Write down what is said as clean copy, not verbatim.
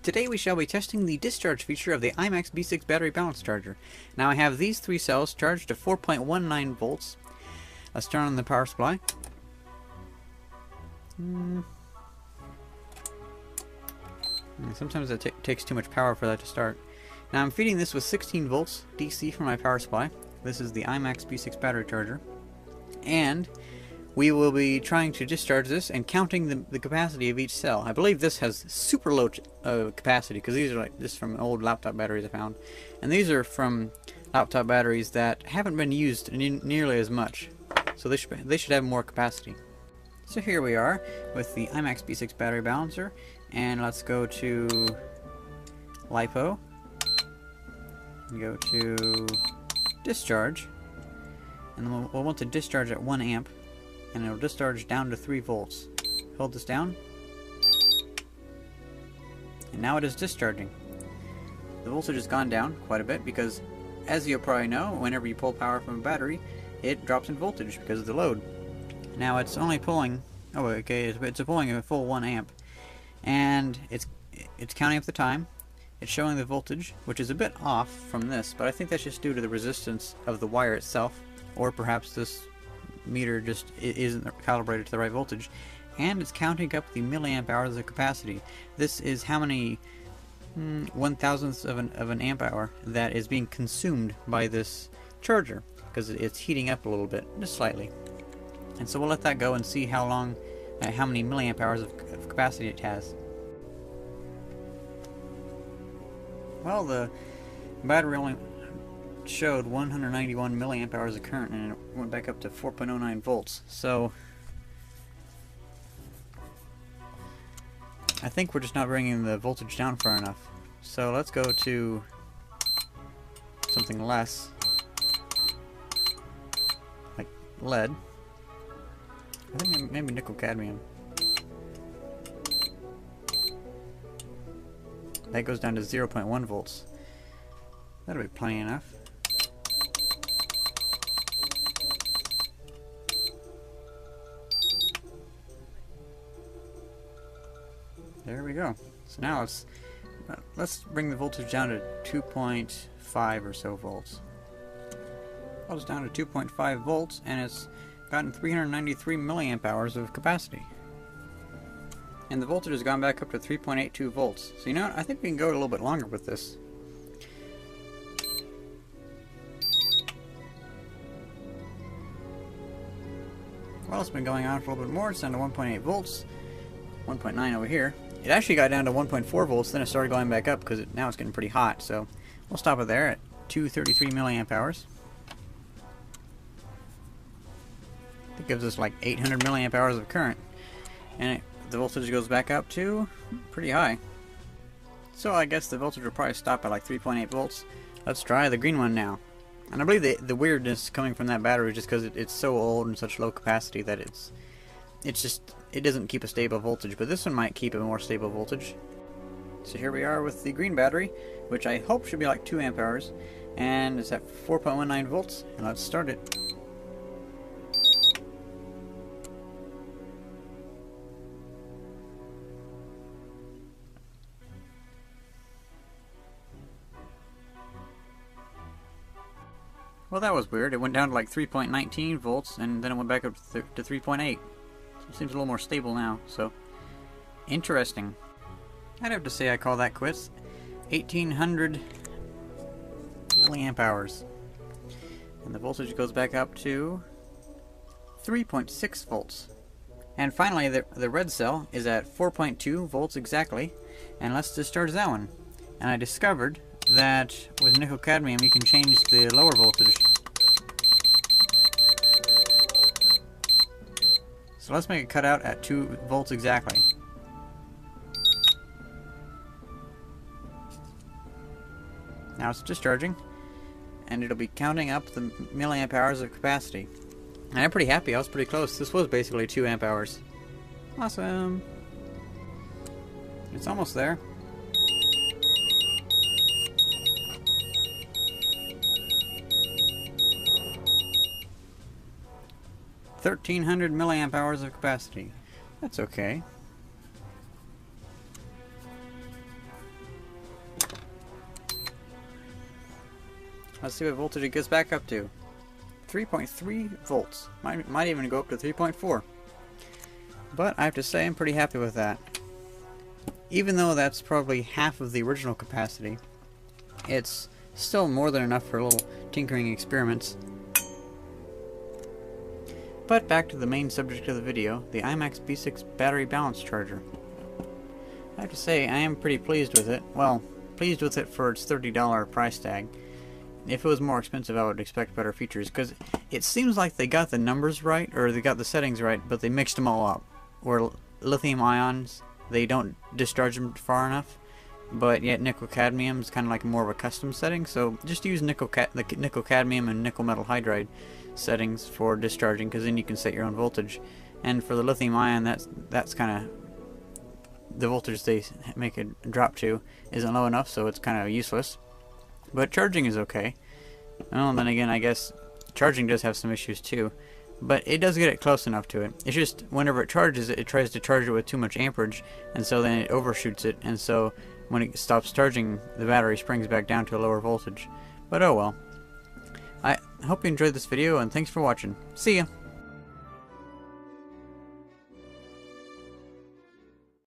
Today we shall be testing the discharge feature of the Imax B6 battery balance charger. Now I have these three cells charged to 4.19 volts. Let's turn on the power supply. Sometimes it takes too much power for that to start. Now I'm feeding this with 16 volts DC from my power supply. This is the Imax B6 battery charger. And we will be trying to discharge this and counting the capacity of each cell. I believe this has super low capacity because these are like this from old laptop batteries I found. And these are from laptop batteries that haven't been used nearly as much. So they should have more capacity. So here we are with the Imax B6 battery balancer, and let's go to LiPo and go to discharge, and then we'll want to discharge at 1 amp, and it'll discharge down to 3 volts. Hold this down, and now it is discharging. The voltage has gone down quite a bit because, as you'll probably know, whenever you pull power from a battery, it drops in voltage because of the load. Now it's only pulling, it's pulling a full 1 amp, and it's counting up the time. It's showing the voltage, which is a bit off from this, but I think that's just due to the resistance of the wire itself, or perhaps this meter just isn't calibrated to the right voltage. And it's counting up the milliamp hours of capacity. This is how many 1/1000ths of an amp hour that is being consumed by this charger, because it's heating up a little bit, just slightly. And so we'll let that go and see how long, how many milliamp hours of capacity it has. Well, the battery only showed 191 milliamp hours of current, and it went back up to 4.09 volts. So I think we're just not bringing the voltage down far enough. So let's go to something less, like lead. I think maybe nickel cadmium. That goes down to 0.1 volts. That'll be plenty enough. There we go. So now let's bring the voltage down to 2.5 or so volts. Well, it's down to 2.5 volts, and it's gotten 393 milliamp hours of capacity. And the voltage has gone back up to 3.82 volts. So you know what? I think we can go a little bit longer with this. Well, it's been going on for a little bit more. It's down to 1.8 volts. 1.9 over here. It actually got down to 1.4 volts, then it started going back up because now it's getting pretty hot. So we'll stop it there at 233 milliamp hours. That gives us like 800 milliamp hours of current. And the voltage goes back up to pretty high. So I guess the voltage will probably stop at like 3.8 volts. Let's try the green one now. And I believe the weirdness coming from that battery is just because it's so old and such low capacity that it doesn't keep a stable voltage, but this one might keep a more stable voltage. So here we are with the green battery, which I hope should be like 2 amp hours, and it's at 4.19 volts, and let's start it. Well, that was weird. It went down to like 3.19 volts, and then it went back up to 3.8. So it seems a little more stable now, so interesting. I'd have to say I call that quits. 1800 milliamp hours. And the voltage goes back up to 3.6 volts. And finally, the red cell is at 4.2 volts exactly, and let's discharge that one. And I discovered that with nickel cadmium you can change the lower voltage. So let's make it cut out at 2 volts exactly. Now it's discharging, and it'll be counting up the milliamp hours of capacity. And I'm pretty happy. I was pretty close. This was basically 2 amp hours. Awesome. It's almost there. 1300 milliamp hours of capacity. That's okay. Let's see what voltage it gets back up to. 3.3 volts. Might even go up to 3.4. But I have to say I'm pretty happy with that. Even though that's probably half of the original capacity, it's still more than enough for little tinkering experiments. But back to the main subject of the video, the Imax B6 battery balance charger. I have to say I am pretty pleased with it. Well, pleased with it for its $30 price tag. If it was more expensive, I would expect better features, because it seems like they got the numbers right, or they got the settings right, but they mixed them all up. Where lithium ions, they don't discharge them far enough, but yet nickel cadmium is kind of like more of a custom setting, so just use the nickel cadmium and nickel metal hydride settings for discharging, because then you can set your own voltage. And for the lithium ion, that's kind of the voltage they make it drop to isn't low enough, so it's kind of useless. But charging is okay. Well, then again, I guess charging does have some issues too, but it does get it close enough to it. It's just whenever it charges it, it tries to charge it with too much amperage, and so then it overshoots it, and so when it stops charging, the battery springs back down to a lower voltage. But oh well. I hope you enjoyed this video, and thanks for watching. See ya!